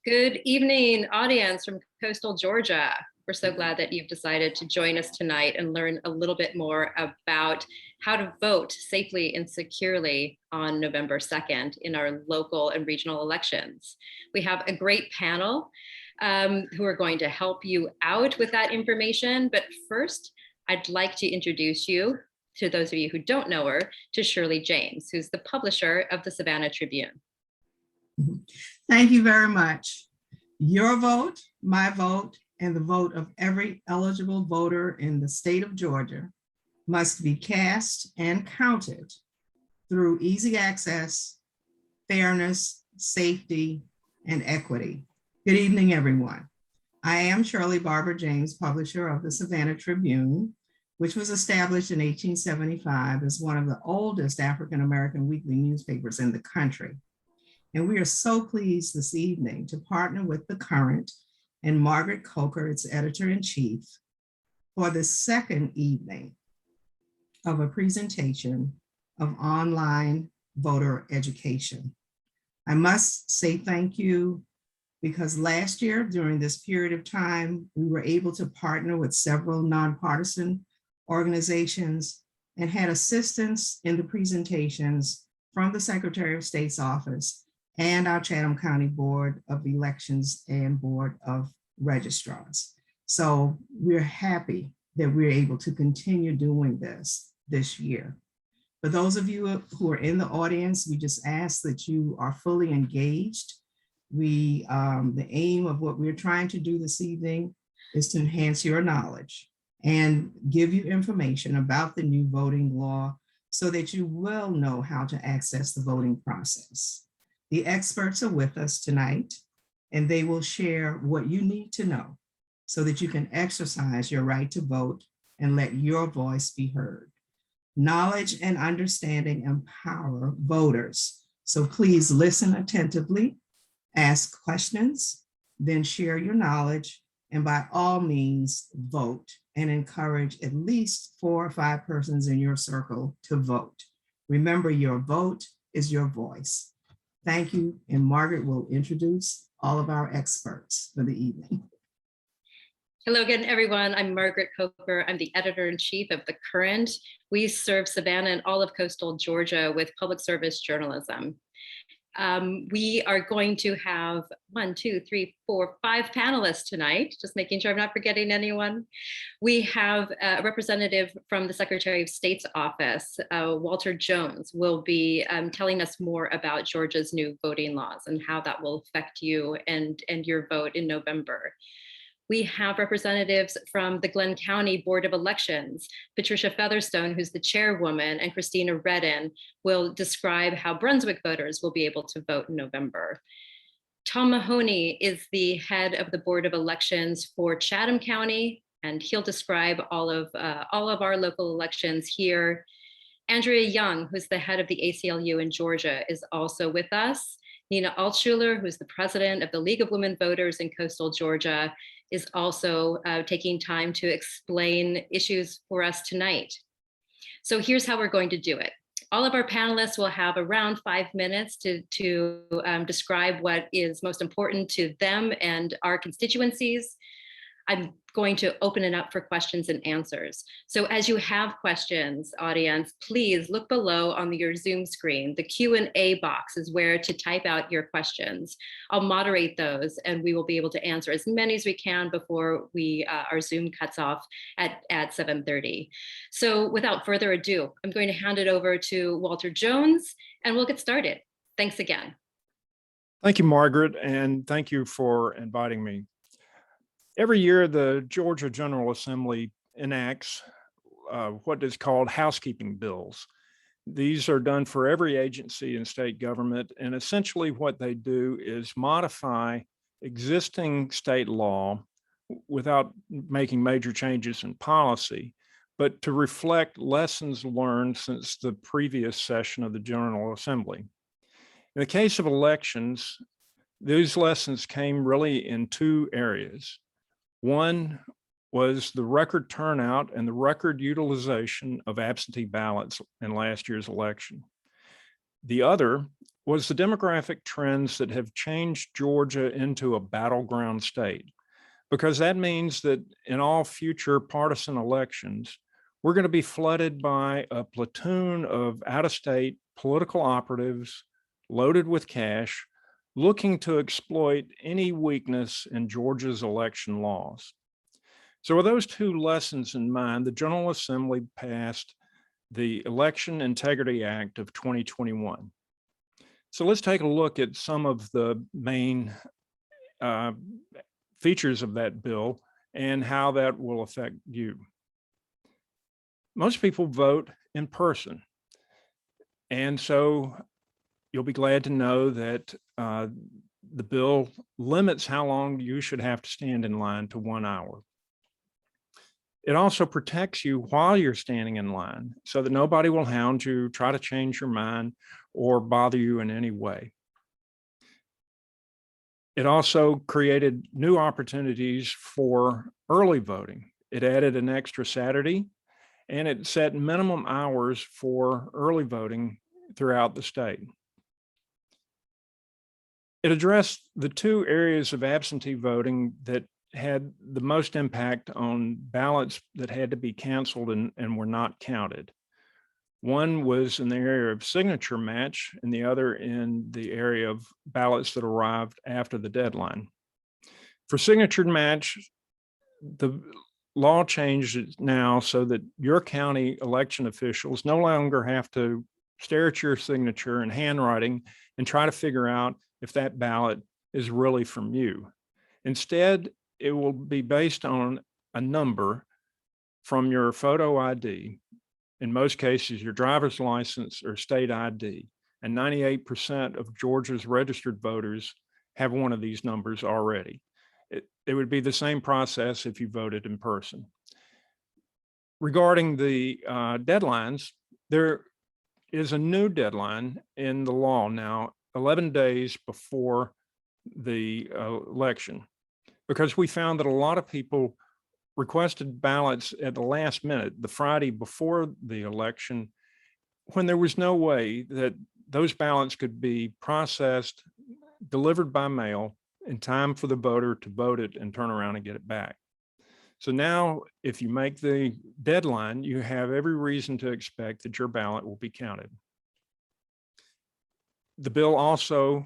Good evening, audience from coastal Georgia. We're so glad that you've decided to join us tonight and learn a little bit more about how to vote safely and securely on November 2nd in our local and regional elections. We have a great panel who are going to help you out with that information. But first, I'd like to introduce you, to those of you who don't know her, to Shirley James, who's the publisher of the Savannah Tribune. Thank you very much. Your vote, my vote, and the vote of every eligible voter in the state of Georgia must be cast and counted through easy access, fairness, safety, and equity. Good evening, everyone. I am Shirley Barbara James, publisher of the Savannah Tribune, which was established in 1875 as one of the oldest African-American weekly newspapers in the country. And we are so pleased this evening to partner with The Current and Margaret Coker, its editor-in-chief, for the second evening of a presentation of online voter education. I must say thank you because last year, during this period of time, we were able to partner with several nonpartisan organizations and had assistance in the presentations from the Secretary of State's office and our Chatham County Board of Elections and Board of Registrars. So we're happy that we're able to continue doing this year. For those of you who are in the audience, we just ask that you are fully engaged. The aim of what we're trying to do this evening is to enhance your knowledge and give you information about the new voting law so that you will know how to access the voting process. The experts are with us tonight, and they will share what you need to know so that you can exercise your right to vote and let your voice be heard. Knowledge and understanding empower voters. So please listen attentively, ask questions, then share your knowledge, and by all means, vote and encourage at least 4 or 5 persons in your circle to vote. Remember, your vote is your voice. Thank you, and Margaret will introduce all of our experts for the evening. Hello again, everyone. I'm Margaret Coker. I'm the editor-in-chief of The Current. We serve Savannah and all of coastal Georgia with public service journalism. We are going to have 1, 2, 3, 4, 5 panelists tonight, just making sure I'm not forgetting anyone. We have a representative from the Secretary of State's office, Walter Jones, will be telling us more about Georgia's new voting laws and how that will affect you and your vote in November. We have representatives from the Glynn County Board of Elections. Patricia Featherstone, who's the chairwoman, and Christina Redden will describe how Brunswick voters will be able to vote in November. Tom Mahone is the head of the Board of Elections for Chatham County, and he'll describe all of our local elections here. Andrea Young, who's the head of the ACLU in Georgia, is also with us. Nina Altschiller, who's the president of the League of Women Voters in coastal Georgia, is also taking time to explain issues for us tonight. So here's how we're going to do it. All of our panelists will have around 5 minutes to describe what is most important to them and our constituencies. I'm going to open it up for questions and answers. So as you have questions, audience, please look below on your Zoom screen. The Q&A box is where to type out your questions. I'll moderate those and we will be able to answer as many as we can before our Zoom cuts off at 7:30. So without further ado, I'm going to hand it over to Walter Jones and we'll get started. Thanks again. Thank you, Margaret, and thank you for inviting me. Every year, the Georgia General Assembly enacts what is called housekeeping bills. These are done for every agency in state government, and essentially what they do is modify existing state law without making major changes in policy, but to reflect lessons learned since the previous session of the General Assembly. In the case of elections, these lessons came really in 2 areas. One was the record turnout and the record utilization of absentee ballots in last year's election. The other was the demographic trends that have changed Georgia into a battleground state, because that means that in all future partisan elections, we're going to be flooded by a platoon of out-of-state political operatives loaded with cash, looking to exploit any weakness in Georgia's election laws. So with those two lessons in mind, the General Assembly passed the Election Integrity Act of 2021. So let's take a look at some of the main features of that bill and how that will affect you. Most people vote in person. And so you'll be glad to know that the bill limits how long you should have to stand in line to 1 hour. It also protects you while you're standing in line so that nobody will hound you, try to change your mind, or bother you in any way. It also created new opportunities for early voting. It added an extra Saturday, and it set minimum hours for early voting throughout the state. It addressed the two areas of absentee voting that had the most impact on ballots that had to be canceled and were not counted. One was in the area of signature match, and the other in the area of ballots that arrived after the deadline. For signature match, the law changed now so that your county election officials no longer have to stare at your signature and handwriting and try to figure out if that ballot is really from you. Instead, it will be based on a number from your photo ID, in most cases, your driver's license or state ID. And 98% of Georgia's registered voters have one of these numbers already. It would be the same process if you voted in person. Regarding the deadlines, there is a new deadline in the law now, 11 days before the election, because we found that a lot of people requested ballots at the last minute, the Friday before the election, when there was no way that those ballots could be processed, delivered by mail in time for the voter to vote it and turn around and get it back. So now, if you make the deadline, you have every reason to expect that your ballot will be counted. The bill also